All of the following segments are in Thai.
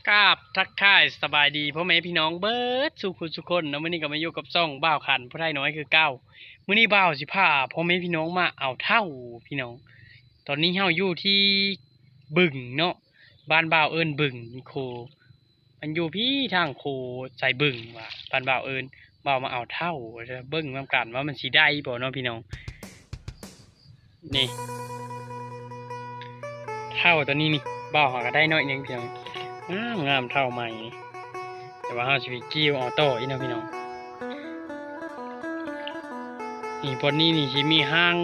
กราบทักทายสบายดีพ่อแม่พี่น้องเบิร์ดสุขุสุคนนะมื้อนี้ก็มาอยู่กับซ่องบ่าวขันผู้ไทยน้อยคือเก้ามื้อนี้บ่าวสิพาพ่อแม่พี่น้องมาเอาเท่าพี่น้องตอนนี้เฮาอยู่ที่บึงเนาะบ้านบ่าวเอิ้นบึงโคมันอยู่พี่ทางโคใส่บึงว่าบ้านบ่าวเอิ้นบ่าวมาเอาเท่าจะเบิ่งนำกันว่ามันสิได้บ่เนาะพี่น้องนี่เท่าตัวนี้นี่บ่าวหาก็ได้น้อยหนึงพี่น้องงามเท่าใหม่แต่ว่าเฮาสิไปกิ้วเอาต่ออีกนะพี่น้องนี่ปอนนี้นี่สิมีห้าง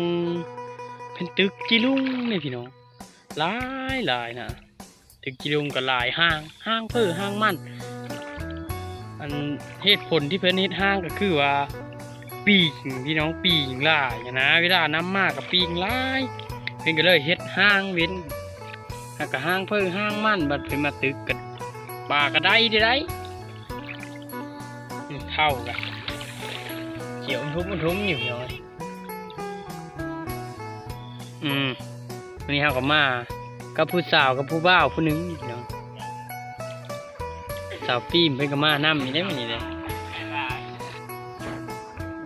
เป็นตึกจิลุงนี่พี่น้องหลายนะตึกจิลุงก็หลายห้างเพ้อห้างมั่นอันเหตุผลที่เพิ่นเฮ็ดห้างก็คือว่าปีกพี่น้องปีกหลายนะเวลาน้ำมากกับปีกหลายเพิ่นก็เลยเฮ็ดห้างเว้นแล้วก็ห้างเพ้อห้างมั่นบัดเพิ่นมาตึกกันปลาก็ได้เท่ากันเขียวทุ่มอยู่เนาะวันนี้เฮาก็มากับผู้สาวกับผู้บ่าวผู้หนึงเนาะสาวปีมเพิ่นก็มานำนี่ได้มื้อนี้เด้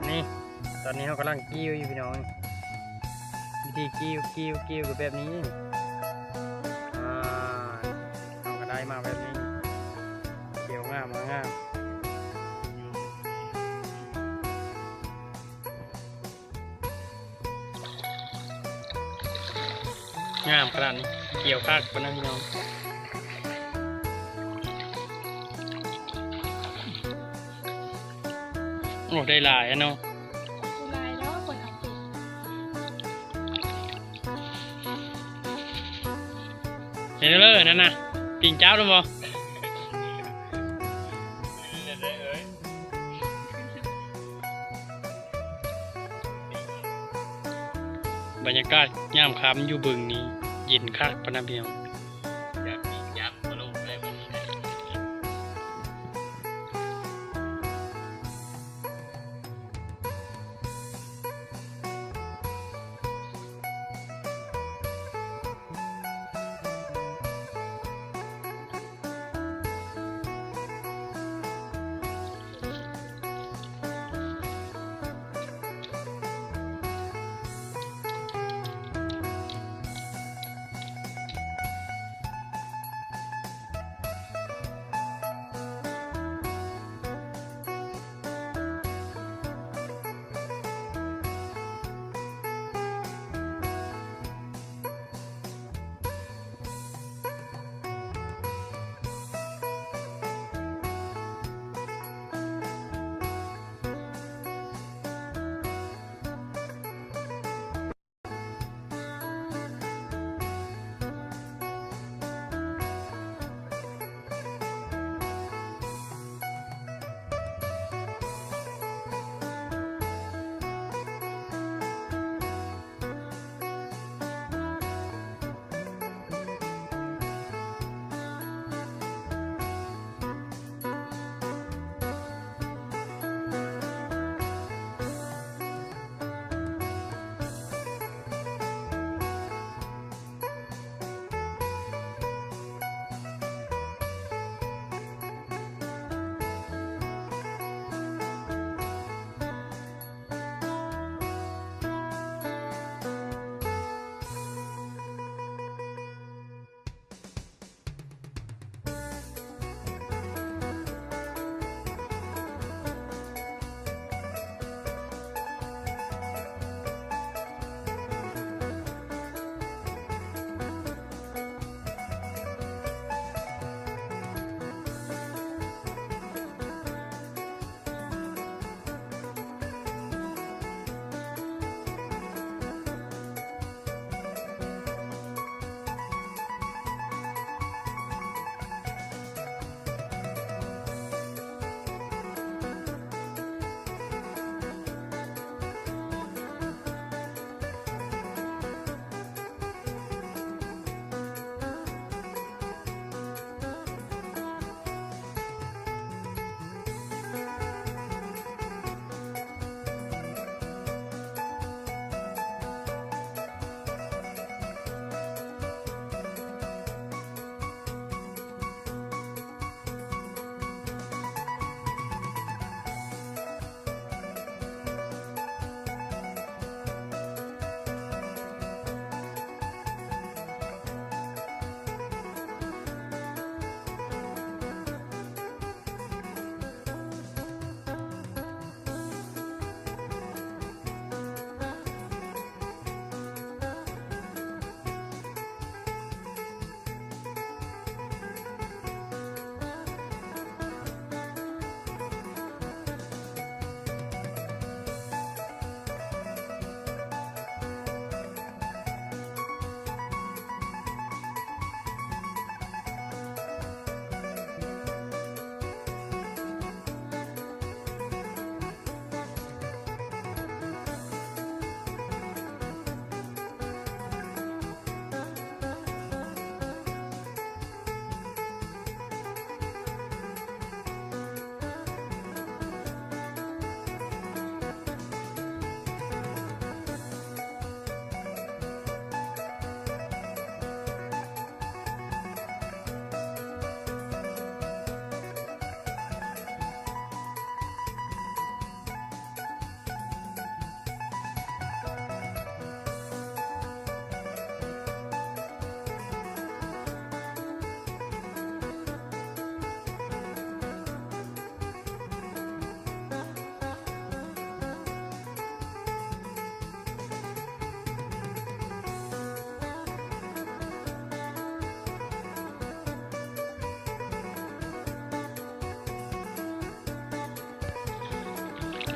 นี่ตอนนี้เฮากำลังกิ้วอยู่พี่น้องวิธีกิ้วก็แบบนี้เฮาก็ได้มาแบบนี้เขียวงามงามขนาดนี้เกี่ยวคากคนนะพี่น้องโอ้ได้หลายเนาะลายแล้วคนเอาติดเห็นเลยนั่นนะปิ่งเจ้าหรือเปล่าบรรยากาศย่ามค่ำอยู่บึงนี้เย็นคักปะนะพี่น้อง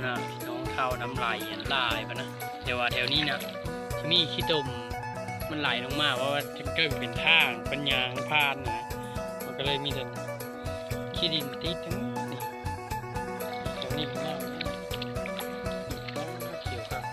นะน้องเท้าน้ำไหลลายปะนะเดี๋ยวว่าแถวนี้นะที่มีขี้ตุ่มมันไหลลงมาเพราะว่าเกิดเป็นทางเป็นยางพานนะมันก็เลยมีแต่ขี้ดินติดทั้งนี้แถวนี้ก็น่าเขียวครับ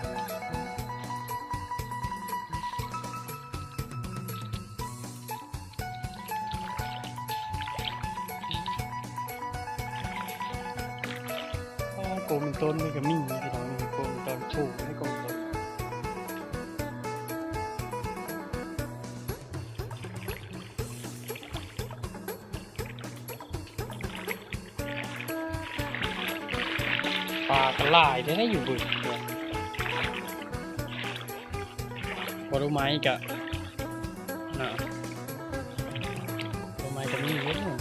โกมันต้นนี่ก็มีพี่น้องนี่โกมันต้นชูไม่โกมันต้นปลากระลายได้อยู่บึกเลยบรูไม้กะนะบรูไม้ก็มีเยอะเลย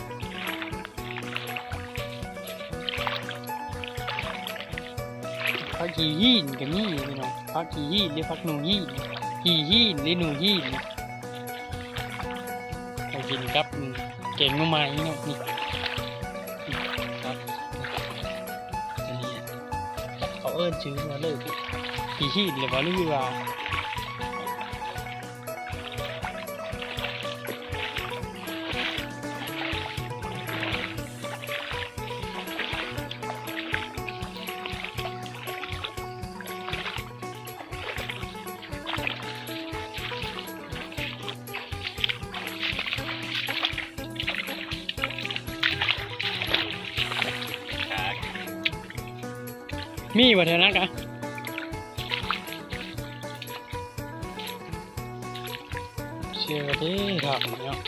พักกี่ยีนก็มีพี่น้องพักกี่ยีนหรือพักหนูยีนกี่ยีนหรือหนูยีนไปกินกับเก่งมากๆนี่เนาะนี่ครับอันนี้เขาเอิ้นชื่อมาเลยกี่ยีนหรือว่าลือว่ามีบ่เท่านั้นกะเชื่อดิครับเนาะ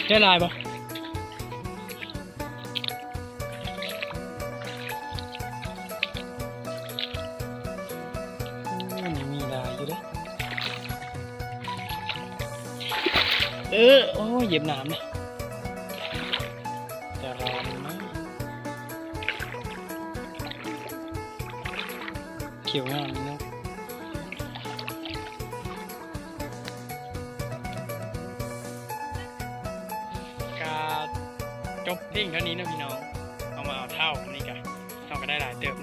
ได้ลายปะมีลายอยู่เด้โอ้ยเหยียบน้ำเลยจะร้อนนะเขียวงามเนาะการจบเพียงเท่านี้นะพี่น้องเอามาเอาเท่านี่กันเท่าก็ได้หลายเติม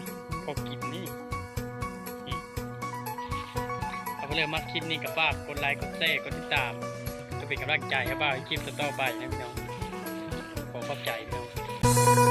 พอกินนี่เอาไปเลยมาคลิปนี้กับฝากกดไลค์กดแชร์กดติดตามเป็นกำลังใจให้บ้างคลิปต่อไปนะพี่น้องขอขอบใจพี่น้อง